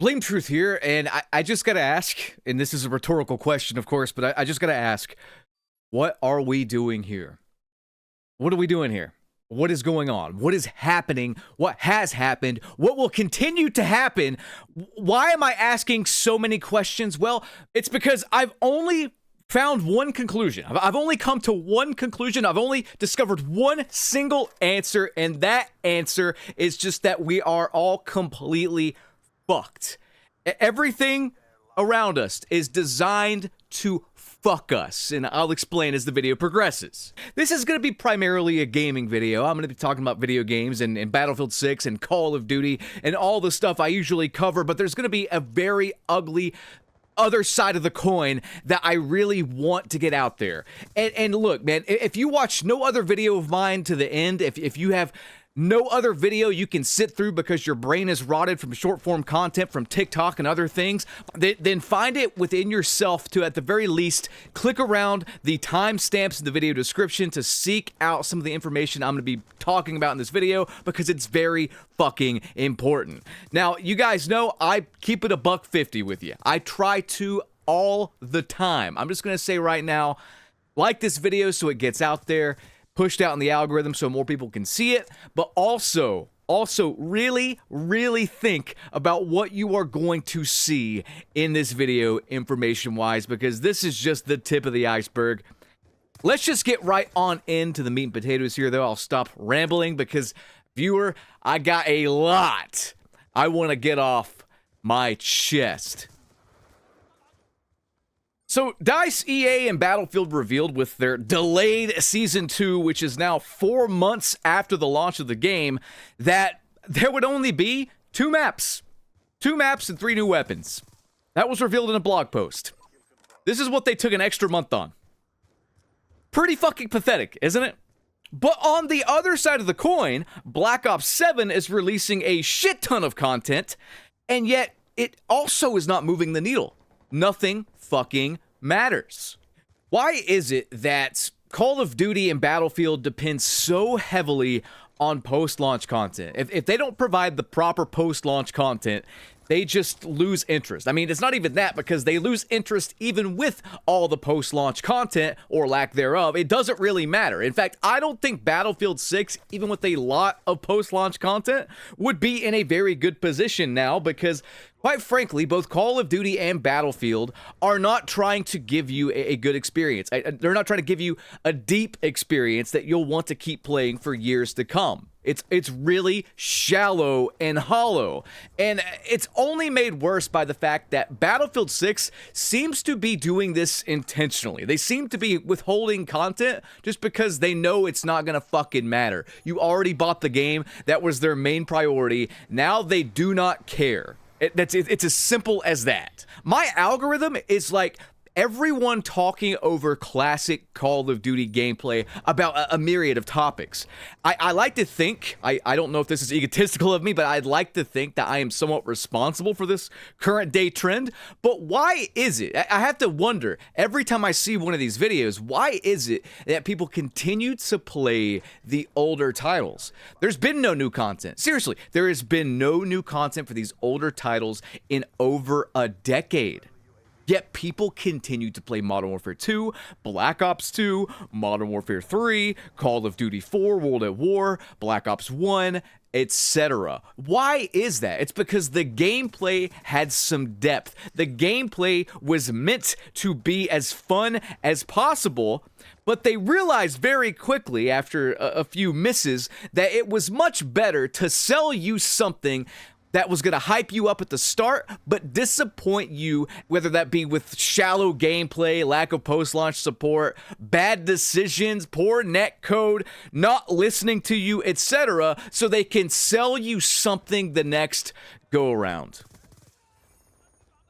Blame Truth here, and I just gotta ask, and this is a rhetorical question, of course, but I just gotta ask, what are we doing here? What are we doing here? What is going on? What is happening? What has happened? What will continue to happen? Why am I asking so many questions? Well, it's because I've only found one conclusion. I've only come to one conclusion. I've only discovered one single answer, and that answer is just that we are all completely fucked. Everything around us is designed to fuck us, and I'll explain as the video progresses. This is going to be primarily a gaming video. I'm going to be talking about video games and Battlefield 6 and Call of Duty and all the stuff I usually cover, but there's going to be a very ugly other side of the coin that I really want to get out there. And look, man, if you watch no other video of mine to the end, if you have no other video you can sit through because your brain is rotted from short form content from TikTok and other things, then find it within yourself to, at the very least, click around the timestamps in the video description to seek out some of the information I'm going to be talking about in this video, because it's very fucking important. Now, you guys know I keep it a $150 with you. I try to all the time. I'm just going to say right now, like this video so it gets out there, pushed out in the algorithm so more people can see it, but also really think about what you are going to see in this video information-wise, because this is just the tip of the iceberg. Let's just get right on into the meat and potatoes here, though. I'll stop rambling because, viewer, I got a lot I want to get off my chest. So, DICE, EA, and Battlefield revealed with their delayed Season 2, which is now 4 months after the launch of the game, that there would only be 2 maps. 2 maps and 3 new weapons. That was revealed in a blog post. This is what they took an extra month on. Pretty fucking pathetic, isn't it? But on the other side of the coin, Black Ops 7 is releasing a shit ton of content, and yet it also is not moving the needle. Nothing fucking matters. Why is it that Call of Duty and Battlefield depend so heavily on post-launch content? If they don't provide the proper post-launch content, they just lose interest. I mean, it's not even that, because they lose interest even with all the post-launch content, or lack thereof. It doesn't really matter. In fact, I don't think Battlefield 6, even with a lot of post-launch content, would be in a very good position now, because quite frankly, both Call of Duty and Battlefield are not trying to give you a good experience. They're not trying to give you a deep experience that you'll want to keep playing for years to come. It's really shallow and hollow. And it's only made worse by the fact that Battlefield 6 seems to be doing this intentionally. They seem to be withholding content just because they know it's not gonna fucking matter. You already bought the game. That was their main priority. Now they do not care. It's as simple as that. My algorithm is like everyone talking over classic Call of Duty gameplay about a myriad of topics. I like to think, I don't know if this is egotistical of me, but I'd like to think that I am somewhat responsible for this current day trend. But why is it? I have to wonder every time I see one of these videos, why is it that people continue to play the older titles? There's been no new content. Seriously, there has been no new content for these older titles in over a decade. Yet people continue to play Modern Warfare 2, Black Ops 2, Modern Warfare 3, Call of Duty 4, World at War, Black Ops 1, etc. Why is that? It's because the gameplay had some depth. The gameplay was meant to be as fun as possible, but they realized very quickly after a few misses that it was much better to sell you something that was going to hype you up at the start, but disappoint you, whether that be with shallow gameplay, lack of post-launch support, bad decisions, poor netcode, not listening to you, etc., so they can sell you something the next go-around.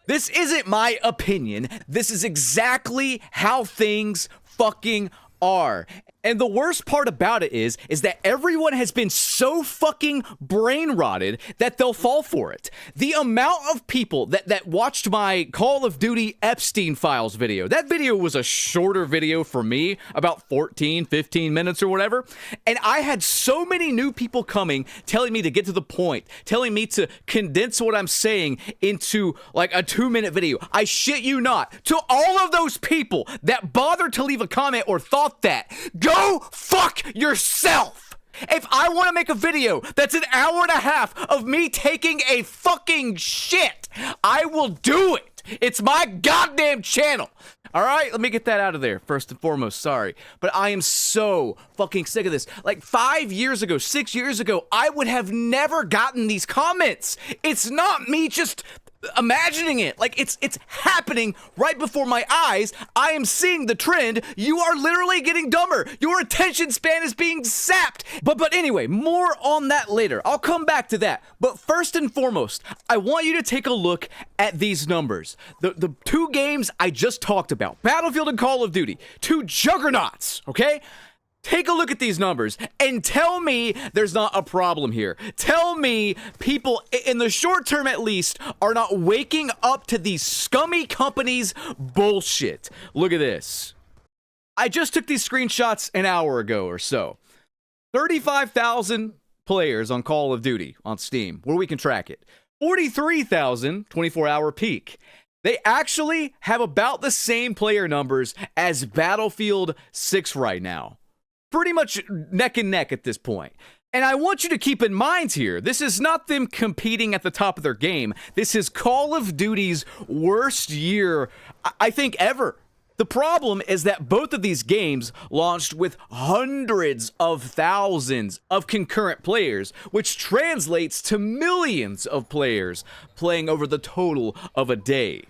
This isn't my opinion. This is exactly how things fucking are. And the worst part about it is that everyone has been so fucking brain rotted that they'll fall for it. The amount of people that watched my Call of Duty Epstein Files video, that video was a shorter video for me, about 14, 15 minutes or whatever. And I had so many new people coming, telling me to get to the point, telling me to condense what I'm saying into like a 2-minute video. I shit you not. To all of those people that bothered to leave a comment or thought that, go fuck yourself! If I want to make a video that's an hour and a half of me taking a fucking shit, I will do it. It's my goddamn channel. All right, let me get that out of there first and foremost. Sorry, but I am so fucking sick of this. Like 5 years ago, 6 years ago, I would have never gotten these comments. It's not me just imagining it. Like it's happening right before my eyes. I am seeing the trend. You are literally getting dumber. Your attention span is being sapped. But anyway, more on that later. I'll come back to that. But first and foremost, I want you to take a look at these numbers. The two games I just talked about, Battlefield and Call of Duty, two juggernauts, okay? Take a look at these numbers and tell me there's not a problem here. Tell me people, in the short term at least, are not waking up to these scummy companies' bullshit. Look at this. I just took these screenshots an hour ago or so. 35,000 players on Call of Duty on Steam, where we can track it. 43,000 24-hour peak. They actually have about the same player numbers as Battlefield 6 right now. Pretty much neck and neck at this point. And I want you to keep in mind here, this is not them competing at the top of their game. This is Call of Duty's worst year, I think, ever. The problem is that both of these games launched with hundreds of thousands of concurrent players, which translates to millions of players playing over the total of a day.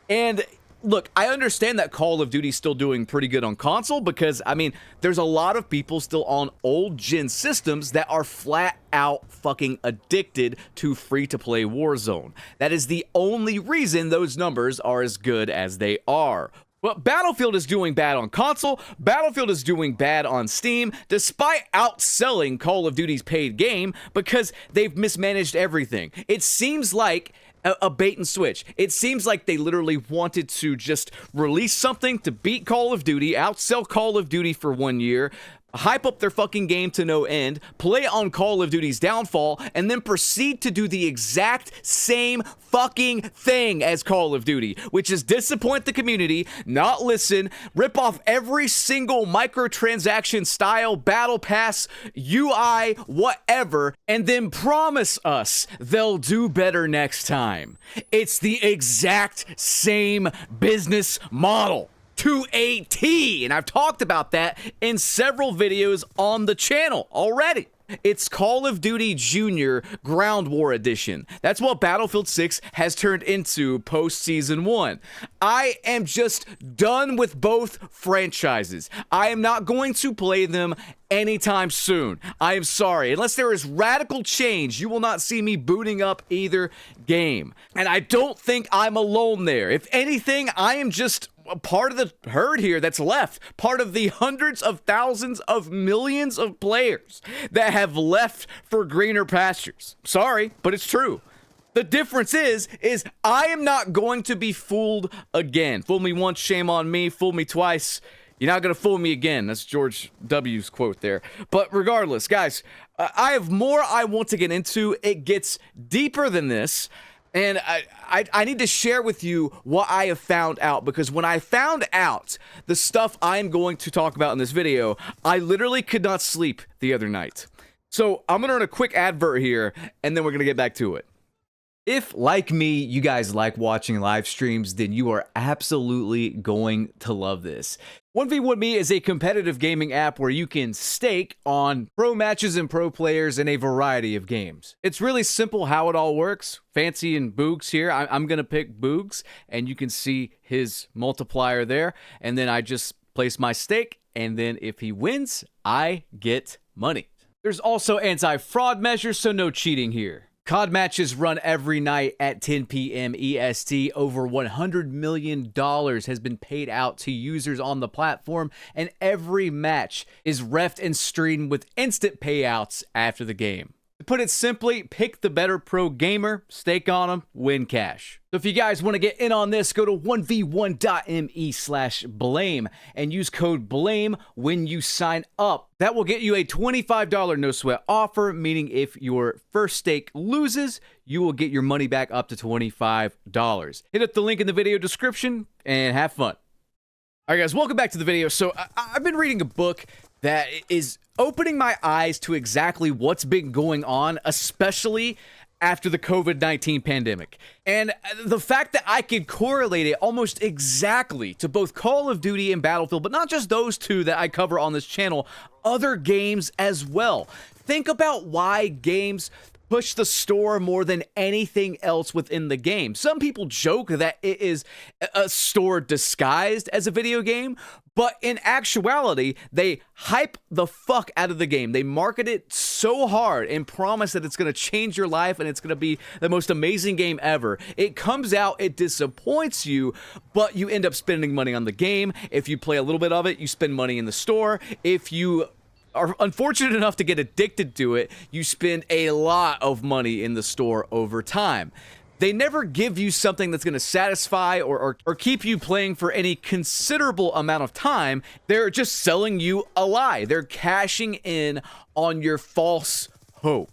And look, I understand that Call of Duty's still doing pretty good on console because, I mean, there's a lot of people still on old gen systems that are flat out fucking addicted to free-to-play Warzone. That is the only reason those numbers are as good as they are. But Battlefield is doing bad on console, Battlefield is doing bad on Steam, despite outselling Call of Duty's paid game because they've mismanaged everything. It seems like a bait and switch. It seems like they literally wanted to just release something to beat Call of Duty, outsell Call of Duty for 1 year, hype up their fucking game to no end, play on Call of Duty's downfall, and then proceed to do the exact same fucking thing as Call of Duty, which is disappoint the community, not listen, rip off every single microtransaction style, battle pass, UI, whatever, and then promise us they'll do better next time. It's the exact same business model to a T, and I've talked about that in several videos on the channel already. It's Call of Duty Junior Ground War Edition. That's what Battlefield 6 has turned into post Season 1. I am just done with both franchises. I am not going to play them anytime soon. I am sorry. Unless there is radical change, you will not see me booting up either game. And I don't think I'm alone there. If anything, I am just a part of the herd here that's left, part of the hundreds of thousands of millions of players that have left for greener pastures. Sorry, but it's true. The difference is I am not going to be fooled again. Fool me once, shame on me. Fool me twice, you're not going to fool me again. That's George W.'s quote there. But regardless, guys, I have more I want to get into. It gets deeper than this. And I need to share with you what I have found out, because when I found out the stuff I'm going to talk about in this video, I literally could not sleep the other night. So I'm going to run a quick advert here, and then we're going to get back to it. If, like me, you guys like watching live streams, then you are absolutely going to love this. 1v1me is a competitive gaming app where you can stake on pro matches and pro players in a variety of games. It's really simple how it all works. Fancy and Boogs here. I'm going to pick Boogs, and you can see his multiplier there. And then I just place my stake, and then if he wins, I get money. There's also anti-fraud measures, so no cheating here. COD matches run every night at 10 p.m. EST. Over $100 million has been paid out to users on the platform, and every match is refed and streamed with instant payouts after the game. To put it simply, pick the better pro gamer, stake on them, win cash. So if you guys want to get in on this, go to 1v1.me/blame and use code BLAME when you sign up. That will get you a $25 no sweat offer, meaning if your first stake loses, you will get your money back up to $25. Hit up the link in the video description and have fun. All right, guys, welcome back to the video. So I've been reading a book that is opening my eyes to exactly what's been going on, especially after the COVID-19 pandemic. And the fact that I could correlate it almost exactly to both Call of Duty and Battlefield, but not just those two that I cover on this channel, other games as well. Think about why games push the store more than anything else within the game. Some people joke that it is a store disguised as a video game, but in actuality, they hype the fuck out of the game. They market it so hard and promise that it's going to change your life and it's going to be the most amazing game ever. It comes out, it disappoints you, but you end up spending money on the game. If you play a little bit of it, you spend money in the store. If you are unfortunate enough to get addicted to it, you spend a lot of money in the store over time. They never give you something that's going to satisfy or keep you playing for any considerable amount of time. They're just selling you a lie. They're cashing in on your false hope.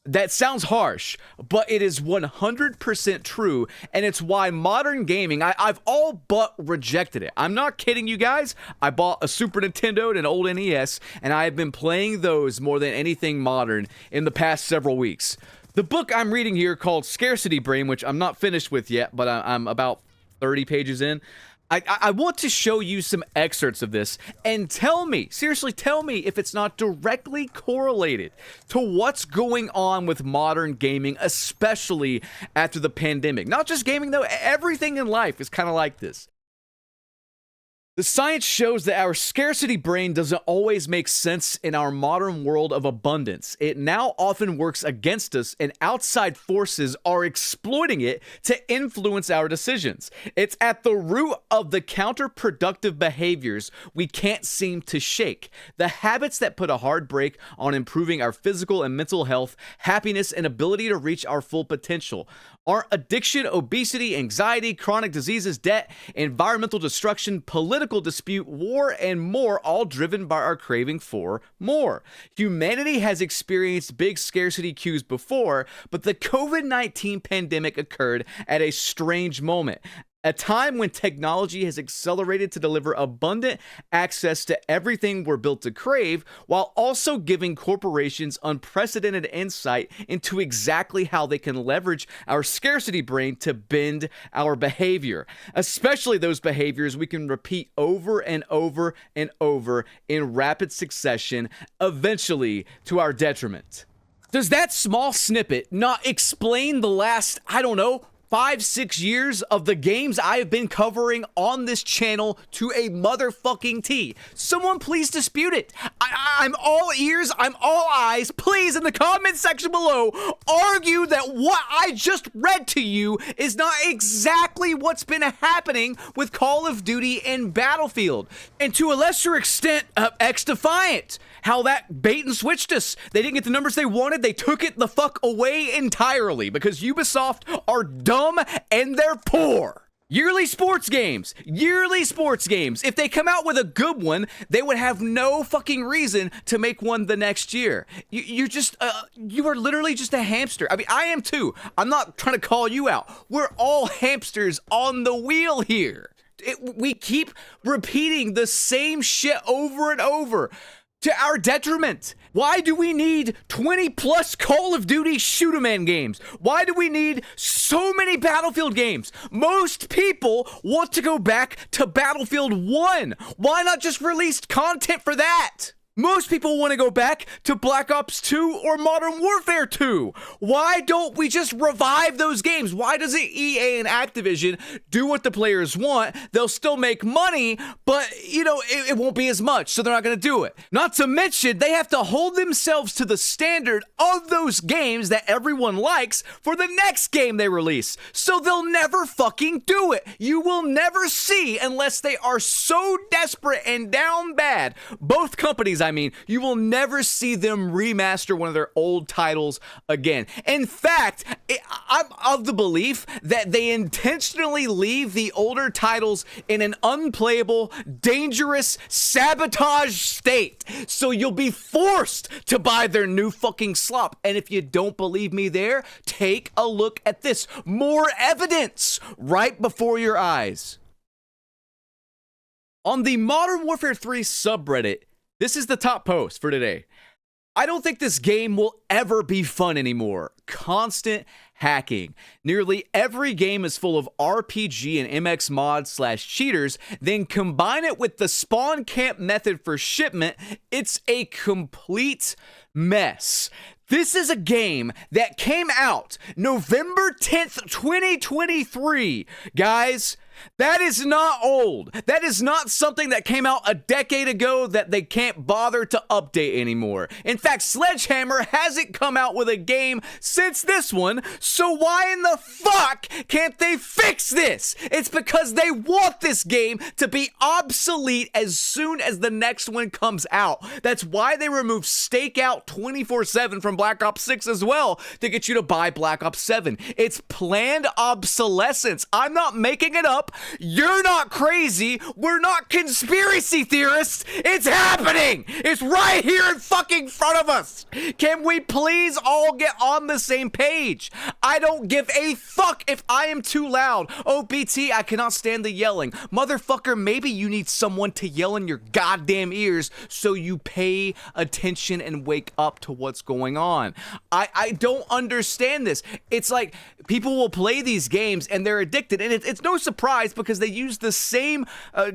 That sounds harsh, but it is 100% true, and it's why modern gaming, I've all but rejected it. I'm not kidding you guys. I bought a Super Nintendo and an old NES, and I have been playing those more than anything modern in the past several weeks. The book I'm reading here called Scarcity Brain, which I'm not finished with yet, but I'm about 30 pages in. I want to show you some excerpts of this and tell me, seriously, tell me if it's not directly correlated to what's going on with modern gaming, especially after the pandemic. Not just gaming, though. Everything in life is kind of like this. The science shows that our scarcity brain doesn't always make sense in our modern world of abundance. It now often works against us, and outside forces are exploiting it to influence our decisions. It's at the root of the counterproductive behaviors we can't seem to shake. The habits that put a hard brake on improving our physical and mental health, happiness, and ability to reach our full potential. Aren't addiction, obesity, anxiety, chronic diseases, debt, environmental destruction, political dispute, war, and more, all driven by our craving for more? Humanity has experienced big scarcity cues before, but the COVID-19 pandemic occurred at a strange moment. A time when technology has accelerated to deliver abundant access to everything we're built to crave, while also giving corporations unprecedented insight into exactly how they can leverage our scarcity brain to bend our behavior, especially those behaviors we can repeat over and over and over in rapid succession, eventually to our detriment. Does that small snippet not explain the last, 5-6 years of the games I have been covering on this channel to a motherfucking T? Someone please dispute it. I'm all ears, I'm all eyes. Please, in the comment section below, argue that what I just read to you is not exactly what's been happening with Call of Duty and Battlefield. And to a lesser extent, XDefiant. How that bait and switched us. They didn't get the numbers they wanted. They took it the fuck away entirely because Ubisoft are dumb and they're poor. Yearly sports games. If they come out with a good one, they would have no fucking reason to make one the next year. You are literally just a hamster. I mean, I am too. I'm not trying to call you out. We're all hamsters on the wheel here. We keep repeating the same shit over and over, to our detriment. Why do we need 20 plus Call of Duty shoot-em-man games? Why do we need so many Battlefield games? Most people want to go back to Battlefield 1. Why not just release content for that? Most people want to go back to Black Ops 2 or Modern Warfare 2. Why don't we just revive those games? Why doesn't EA and Activision do what the players want? They'll still make money, but, it won't be as much, so they're not going to do it. Not to mention, they have to hold themselves to the standard of those games that everyone likes for the next game they release. So they'll never fucking do it. You will never see, unless they are so desperate and down bad, both companies, you will never see them remaster one of their old titles again. In fact, I'm of the belief that they intentionally leave the older titles in an unplayable, dangerous, sabotage state. So you'll be forced to buy their new fucking slop. And if you don't believe me there, take a look at this. More evidence right before your eyes. On the Modern Warfare 3 subreddit, this is the top post for today. I don't think this game will ever be fun anymore. Constant hacking. Nearly every game is full of RPG and MX mods / cheaters. Then combine it with the spawn camp method for shipment. It's a complete mess. This is a game that came out November 10th, 2023. Guys, that is not old. That is not something that came out a decade ago that they can't bother to update anymore. In fact, Sledgehammer hasn't come out with a game since this one, so why in the fuck can't they fix this? It's because they want this game to be obsolete as soon as the next one comes out. That's why they removed Stakeout 24/7 from Black Ops 6 as well, to get you to buy Black Ops 7. It's planned obsolescence. I'm not making it up. You're not crazy. We're not conspiracy theorists. It's happening. It's right here in fucking front of us. Can we please all get on the same page? I don't give a fuck if I am too loud. Oh, BT, I cannot stand the yelling. Motherfucker, maybe you need someone to yell in your goddamn ears so you pay attention and wake up to what's going on. I don't understand this. It's like people will play these games and they're addicted, and it's no surprise because they use the same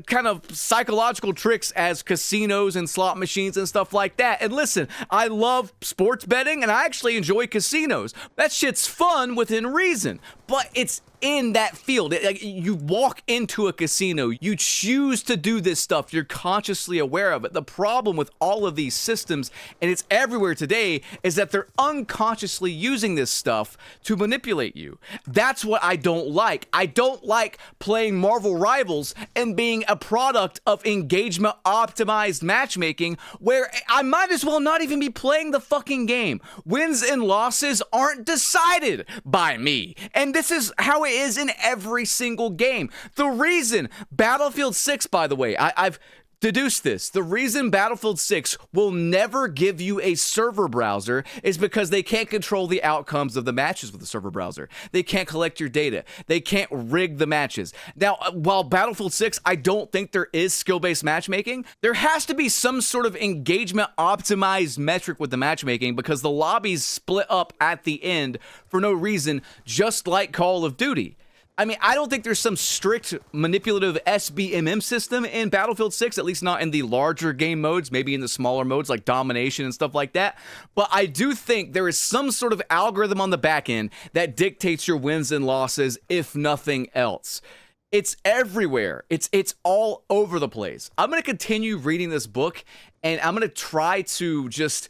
kind of psychological tricks as casinos and slot machines and stuff like that. And listen, I love sports betting and I actually enjoy casinos. That shit's fun within reason, but it's in that field. You walk into a casino, you choose to do this stuff, you're consciously aware of it. The problem with all of these systems, and it's everywhere today, is that they're unconsciously using this stuff to manipulate you. That's what I don't like. I don't like playing Marvel Rivals and being a product of engagement optimized matchmaking where I might as well not even be playing the fucking game. Wins and losses aren't decided by me. And this is how it is in every single game. The reason Battlefield 6, by the way, I've deduced this. The reason Battlefield 6 will never give you a server browser is because they can't control the outcomes of the matches with the server browser. They can't collect your data. They can't rig the matches. Now, while Battlefield 6, I don't think there is skill-based matchmaking, there has to be some sort of engagement optimized metric with the matchmaking because the lobbies split up at the end for no reason, just like Call of Duty. I don't think there's some strict manipulative SBMM system in Battlefield 6, at least not in the larger game modes, maybe in the smaller modes like Domination and stuff like that. But I do think there is some sort of algorithm on the back end that dictates your wins and losses, if nothing else. It's everywhere. It's all over the place. I'm going to continue reading this book, and I'm going to try to just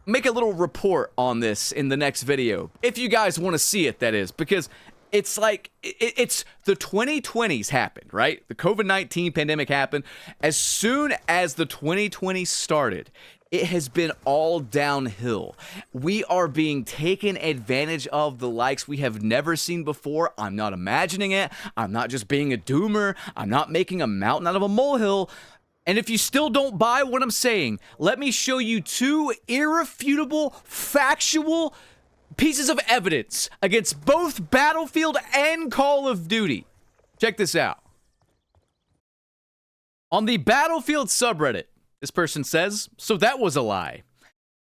make a little report on this in the next video. If you guys want to see it, that is, because it's like, it's the 2020s happened, right? The COVID-19 pandemic happened. As soon as the 2020 started, it has been all downhill. We are being taken advantage of the likes we have never seen before. I'm not imagining it. I'm not just being a doomer. I'm not making a mountain out of a molehill. And if you still don't buy what I'm saying, let me show you two irrefutable, factual pieces of evidence against both Battlefield and Call of Duty. Check this out. On the Battlefield subreddit, this person says, "So that was a lie."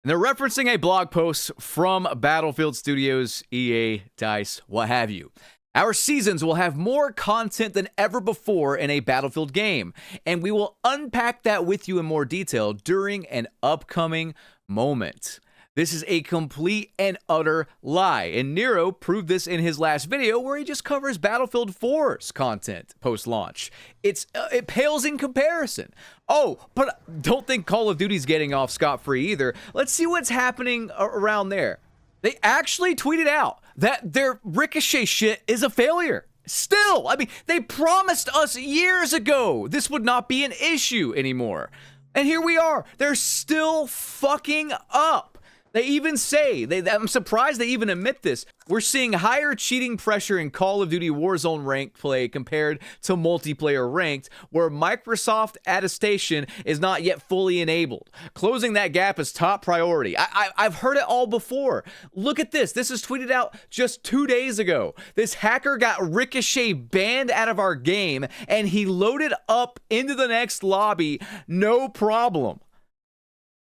And they're referencing a blog post from Battlefield Studios, EA, DICE, what have you. Our seasons will have more content than ever before in a Battlefield game, and we will unpack that with you in more detail during an upcoming moment. This is a complete and utter lie, and Nero proved this in his last video where he just covers Battlefield 4's content post-launch. It pales in comparison. Oh, but don't think Call of Duty's getting off scot-free either. Let's see what's happening around there. They actually tweeted out that their Ricochet shit is a failure. Still, I mean, they promised us years ago this would not be an issue anymore. And here we are. They're still fucking up. They even say, I'm surprised they even admit this. We're seeing higher cheating pressure in Call of Duty Warzone ranked play compared to multiplayer ranked, where Microsoft attestation is not yet fully enabled. Closing that gap is top priority. I've heard it all before. Look at this. This was tweeted out just 2 days ago. This hacker got Ricochet banned out of our game, and he loaded up into the next lobby, no problem.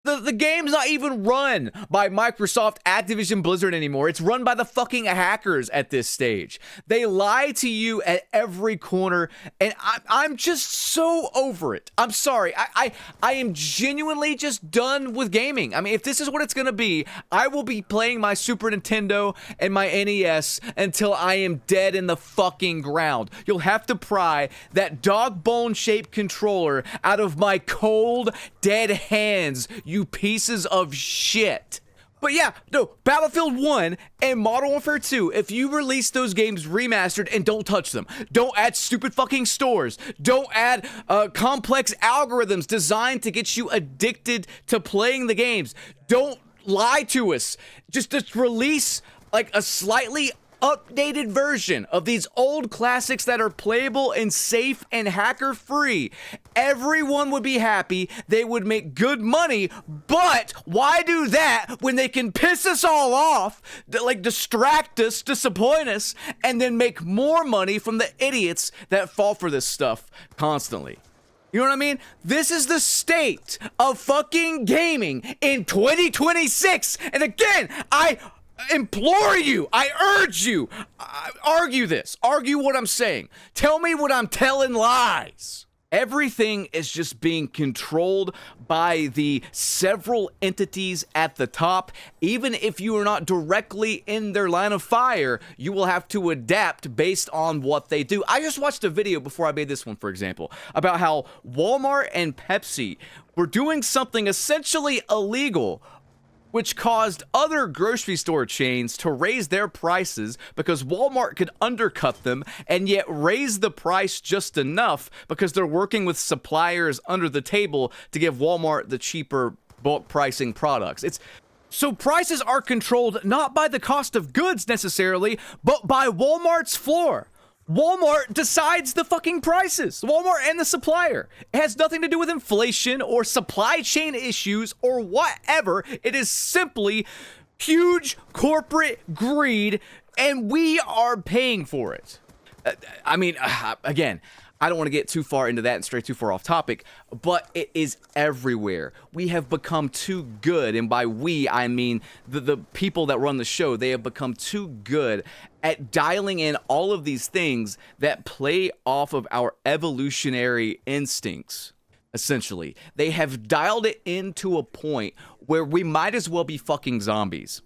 The game's not even run by Microsoft, Activision Blizzard anymore. It's run by the fucking hackers at this stage. They lie to you at every corner, and I'm just so over it. I'm sorry. I am genuinely just done with gaming. I mean, if this is what it's going to be, I will be playing my Super Nintendo and my NES until I am dead in the fucking ground. You'll have to pry that dog bone-shaped controller out of my cold, dead hands, you pieces of shit. But yeah, no, Battlefield 1 and Modern Warfare 2, if you release those games remastered and don't touch them, don't add stupid fucking stores, don't add complex algorithms designed to get you addicted to playing the games, don't lie to us, just release like a slightly updated version of these old classics that are playable and safe and hacker free. Everyone would be happy. They would make good money, but why do that when they can piss us all off, like distract us, disappoint us, and then make more money from the idiots that fall for this stuff constantly? You know what I mean? This is the state of fucking gaming in 2026. And again, I implore you, I urge you, argue this, argue what I'm saying, tell me what I'm telling lies. Everything is just being controlled by the several entities at the top. Even if you are not directly in their line of fire, you will have to adapt based on what they do. I just watched a video before I made this one, for example, about how Walmart and Pepsi were doing something essentially illegal, which caused other grocery store chains to raise their prices because Walmart could undercut them and yet raise the price just enough because they're working with suppliers under the table to give Walmart the cheaper bulk pricing products. So prices are controlled not by the cost of goods necessarily, but by Walmart's floor. Walmart decides the fucking prices. Walmart and the supplier. It has nothing to do with inflation or supply chain issues or whatever. It is simply huge corporate greed, and we are paying for it. I mean, again, I don't want to get too far into that and stray too far off topic, but it is everywhere. We have become too good, and by we, I mean the people that run the show. They have become too good at dialing in all of these things that play off of our evolutionary instincts. Essentially, they have dialed it into a point where we might as well be fucking zombies.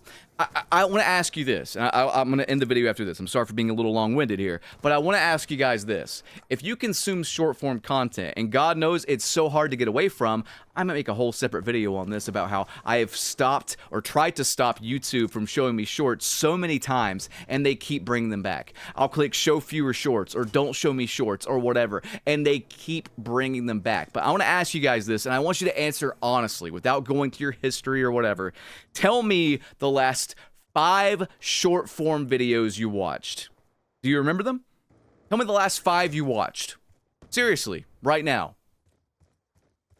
I want to ask you this. I'm going to end the video after this. I'm sorry for being a little long-winded here, but I want to ask you guys this. If you consume short-form content, and God knows it's so hard to get away from, I might make a whole separate video on this about how I have stopped or tried to stop YouTube from showing me shorts so many times, and they keep bringing them back. I'll click show fewer shorts or don't show me shorts or whatever, and they keep bringing them back. But I want to ask you guys this, and I want you to answer honestly without going to your history or whatever. Tell me the last 5 short form videos you watched. Do you remember them? Tell me the last 5 you watched. Seriously, right now.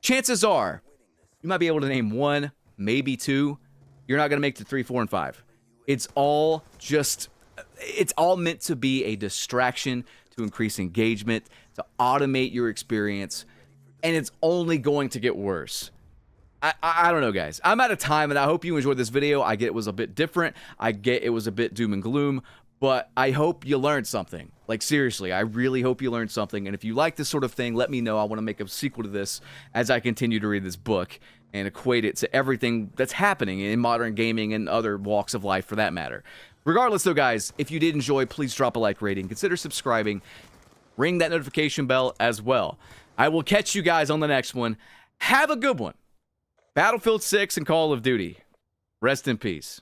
Chances are, you might be able to name 1, maybe 2. You're not going to make the 3, 4, and 5. It's all meant to be a distraction to increase engagement, to automate your experience, and it's only going to get worse. I don't know, guys. I'm out of time, and I hope you enjoyed this video. I get it was a bit different. I get it was a bit doom and gloom, but I hope you learned something. Like, seriously, I really hope you learned something. And if you like this sort of thing, let me know. I want to make a sequel to this as I continue to read this book and equate it to everything that's happening in modern gaming and other walks of life for that matter. Regardless, though, guys, if you did enjoy, please drop a like rating. Consider subscribing. Ring that notification bell as well. I will catch you guys on the next one. Have a good one. Battlefield 6 and Call of Duty. Rest in peace.